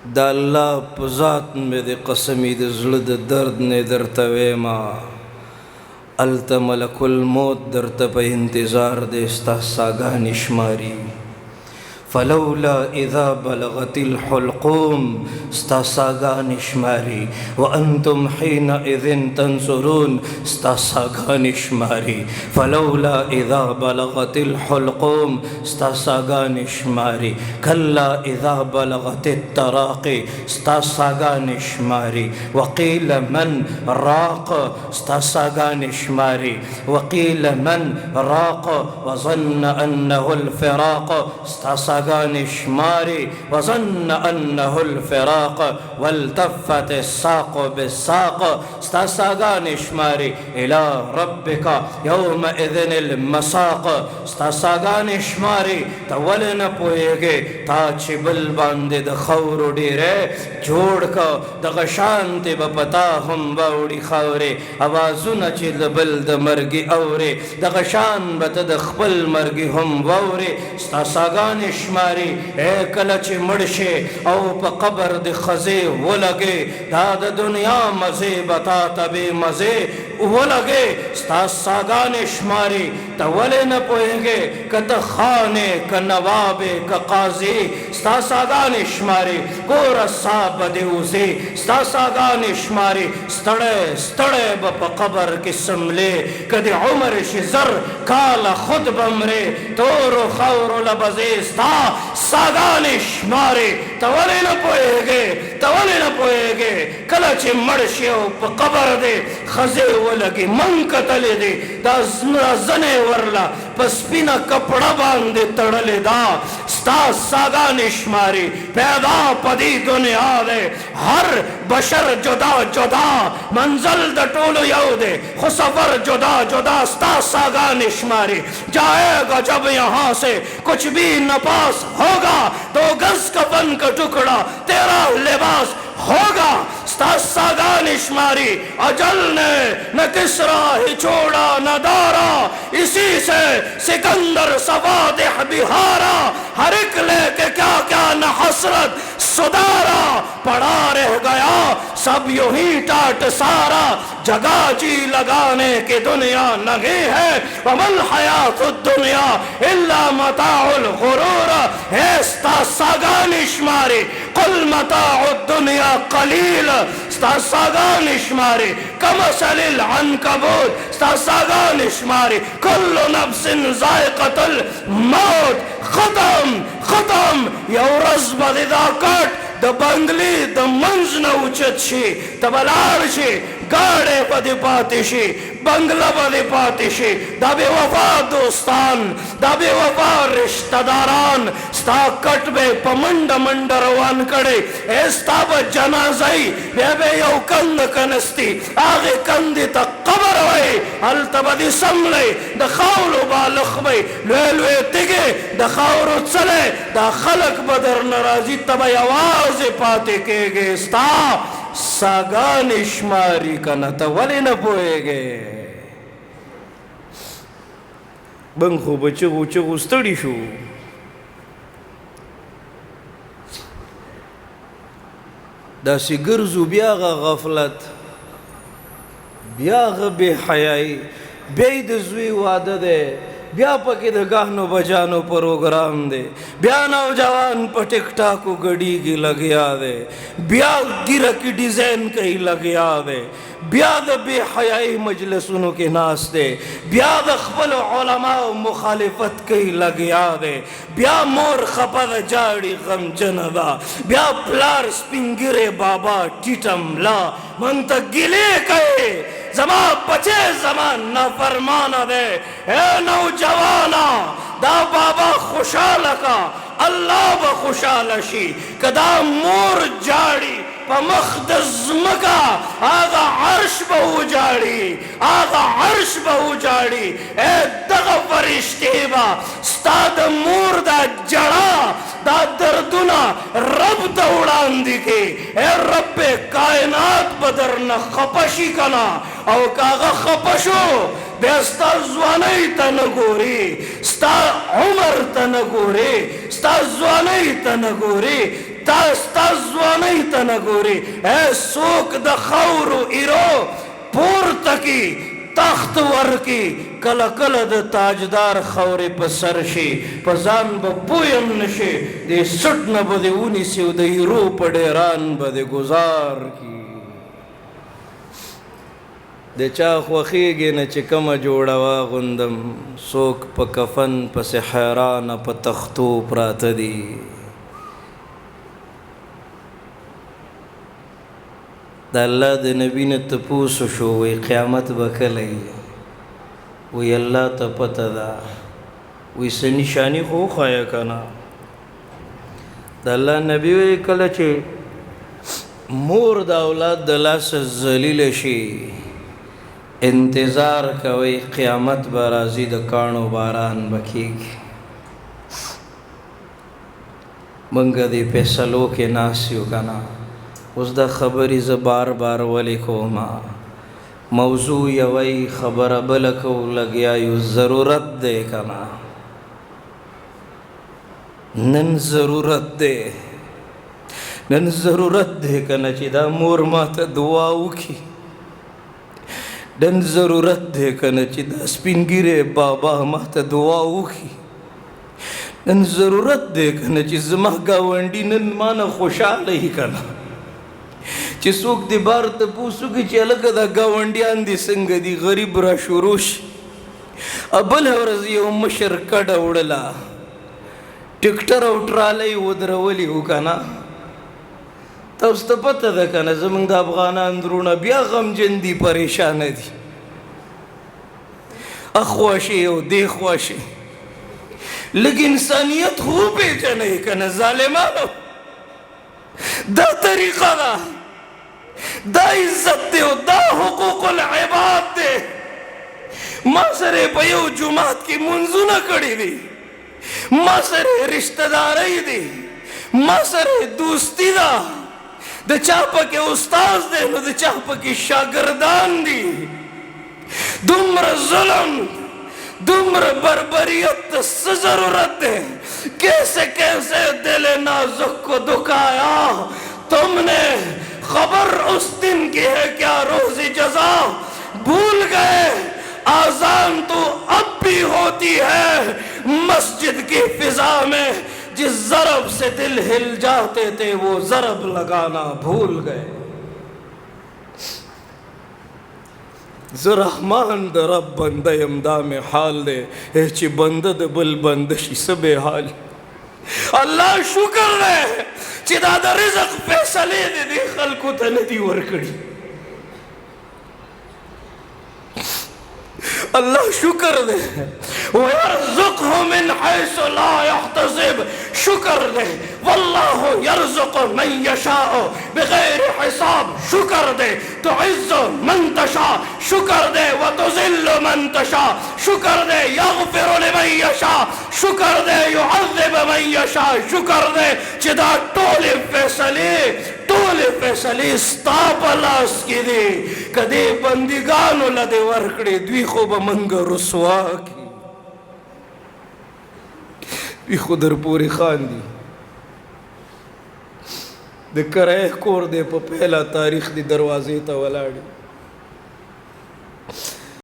د الله په ذات مې د قسمي د زړه د درد نه درته ویما الته ملک الموت درته په انتظار د ستا ساګانې شماري فلولا اذا بلغت الحلقوم ستا ساګانې شماري وانتم حينئذ تنظرون ستا ساګانې شماري فلولا اذا بلغت الحلقوم ستا ساګانې شماري كلا اذا بلغت التراقي ستا ساګانې شماري وقيل من راق ستا ساګانې شماري وقيل من راق وظن انه الفراق ستا ساګانې شماري وظن انه الفراق والتفت الساق بالساق ستا ساګانې شماري الى ربك يومئذ المساق ستا ساګانې شماري ته ولې نه پوهېږې تا چې بل باندې د خاورو ډېری جوړ که دغه شانتې به په تا هم واوړي خاورې اوازونه چې د بل د مرګي اورې دغه شان به ته د خپل مرګي هم واورې ستا ساګانې شماري کله چې مړ شې او په قبر د ښځې ولګې دا د دنیا مزې به تا ته بې مزې ولګې ستا ساګانې شماري ته ولې نه پوهېږې که ته خانې که نوابې که قاضي ستا ساګانې شماري ګوره سا به دې وځې ستا ساګانې شماري ستړی ستړی به په قبر کې سملې که د عمر شي زر کاله خود به مرې تورو خاورو له به ځې ستا ساګانې شماري ته ولې نه پوهېږې ته ولې نه پوهېږې کله چې مړ شي او په قبر دې ښځې ولګي من کتلې دي دا زنې ورله په سپینه کپړه باندې تړلې ده ستا ساګانې شماري پیدا په دې دنیا دی هر بشر جدا جدا منزل د ټولو یو دی خو سفر جدا جدا ستا ساګانې شماري جائے جب یہاں سے کچھ بھی نہ پاس ہوگا 2 گز کفن کا ٹکڑا تیرا لباس ہوگا ستا ساګانې شماري اجل نے نہ کسرا ہی چھوڑا نہ دارا اسی سے سکندر سوادح بہارا ہر ایک لے کے کیا کیا نہ حسرت سدارا پڑا رہ گیا سب یوں ہی ٹاٹ سارا جگہ جی لگانے کی دنیا نہیں ہے ومن حیات الدنیا الا متاع الغرور ہے ستا ساګانې شماري قل متاع الدنیا قلیل ستا ساګانې شماري کمثل العنکبوت ستا ساګانې شماري کل نفس ذائقة الموت ختم ختم یو ورځ به دې دا کټ د بنګلې د منځ نه اوچت شي ته به لاړ شي گاڑے پدی پاتی شی بنگلہ پدی پاتی شی دا بے وفا دوستان دا بے وفا رشتہ داران ستا کٹ بے پا منڈ منڈ روان کڑے اے ستا با جنازائی بے بے یو کند کنستی آغی کندی تا قبر وئی حلتا بدی سملے دا خاولو بالخ بے لوے لوے تگے دا خاورو چلے دا خلق بدر نرازی تبا یواز پاتی کے گے ستا ساګانې شماري کنه ته ولې نه پوهېږې بنګ خو به چغو چغو ستړي شو داسې ګرځو بیا هغه غفلت بیا هغه بې حیایي بیا یې د زوی واده دی بیا پکې د ګانو بجانو پروګرام دی بیا نوجوان په ټیک ټاکو ګډیږي لګیا دی بیا ګیره کې ډیزاین کوي لګیا دی بیا د بې حیایي مجلسونو کې ناست دی بیا د خپلو علماو مخالفت کوي لګیا دی بیا مور خپه ده جاړي غمجنه ده بیا پلار سپین ږیری بابا ټیټه ملا موږ ته ګیلې کوي زما بچے زمان نافرمانه دے اے نوجوانا دا بابا خوشحال کا اللہ با خوشحال شی کدا مور جاڑی پا مخدز مکا آغا عرش بہو جاڑی آغا عرش بہو جاڑی اے دغا فرشتی با ستا دا مور دا جڑا دا دردنا رب دا اڑان دی کے اے رب کائنات بدر نا خپشی کنا او کاغا خپشو بیا ستا ځوانۍ ته نه ګورې ستا عمر ته نه ګورې ستا ځوانۍ ته نه ګورې تا ستا ځوانۍ ته نه ګوري. څوک د خاورو ایرو پورته کی تخت ورکی، کله کله د تاجدار خورې په سر شي، په ځان به پویم نشي، د سټ نه به دې ونیسي او د هیرو په ډیران به دې ګزار کی. د چا خوښیږي نه چې کومه جوړه واغوندم، څوک په کفن پسې حیرانه په تختو پراته دي. د الله د نبي نه تپوس شو، وی قیامت به کله وي؟ وی الله ته پته ده. وی څه نشاني خو وښیه که نه؟ د الله نبي وی کله چې مور د اولاد د لاسه ذلیله شي، انتظار کوئ قیامت به راځي، د کاڼو باران به کېږي. موږ دې فیصلو کې ناست یو که نه؟ اوس دا خبرې زه بار بار ولې کومه؟ موضوع یوی خبره بله کو لګیا یو. ضرورت دی که نه؟ نن ضرورت دی، نن ضرورت دی که نه چې دا مور ما ته دعا وکړي. نن ضرورت دی که نه چې دا سپین ږیری بابا ما ته دعا وکړي. نن ضرورت دی که نه چې زما ګاونډي نن ما نه خوشحاله وي که نه؟ چې څوک دې بار تپوس وکړي چې هلکه دا ګاونډیان دې څنګه دي؟ غریب را شروع شي. بله ورځ یو مشر کډه وړله، ټکټر او ټرالۍ ودرولي وو که نه؟ تاسو ته پته ده که نه زموږ د افغانان درونه بیا غمجن دي، پریشانه دي، اخوا شي او دې خوا شي. لږ انسانیت خو وپېژنئ که نه ظالمانو؟ دا طریقه ده، دا عزت دی او دا حقوق العباد دی. ما سره په یو جومات کې منځونه کړي دي، ما سره رشته دارۍ دي، ما سره دوستي ده. د چا پکې استاد دی نو د چا پکې شاګردان دي. دومره ظلم، دومره بربریت ته څه ضرورت دی؟ کیسے کیسے دل نازک کو دکھایا تم نے، خبر اس دن کی ہے کیا روز جزا. بھول گئے آزان تو اب بھی ہوتی ہے مسجد کی فضا میں، جس ضرب سے دل ہل جاتے تھے وہ ضرب لگانا بھول گئے. زه رحمان د رب بنده یم، دا مې حال دی چې بنده د بل بنده شي څه بې حال. الله شکر دی چې دا د رزق فیصلې دې دې خلکو ته نه دي ورکړي. اللہ شکر دے. وَيَرْزُقْهُ مِنْ حَيْثُ لَا يَحْتَسِبْ، شکر دے. وَاللَّهُ يَرْزُقُ مَنْ يَشَاءُ بِغَيْرِ حِسَاب، شکر دے. تُعِزُّ مَنْ تَشَاءُ، شکر دے. وَتُذِلُّ مَنْ تَشَاءُ، شکر دے. يَغْفِرُ لِمَنْ يَشَاءُ، شکر دے. يُعَذِّبُ مَنْ يَشَاءُ، شکر دے چې دا ټولې فیصلې ستا په لاس کې دي. که دې بندګانو له دې ورکړې دوی خو به موږ رسوا کړي، دوی خو در پورې خاندي. د کرایه کور دی په پهله تاریخ دی دروازې ته ولاړ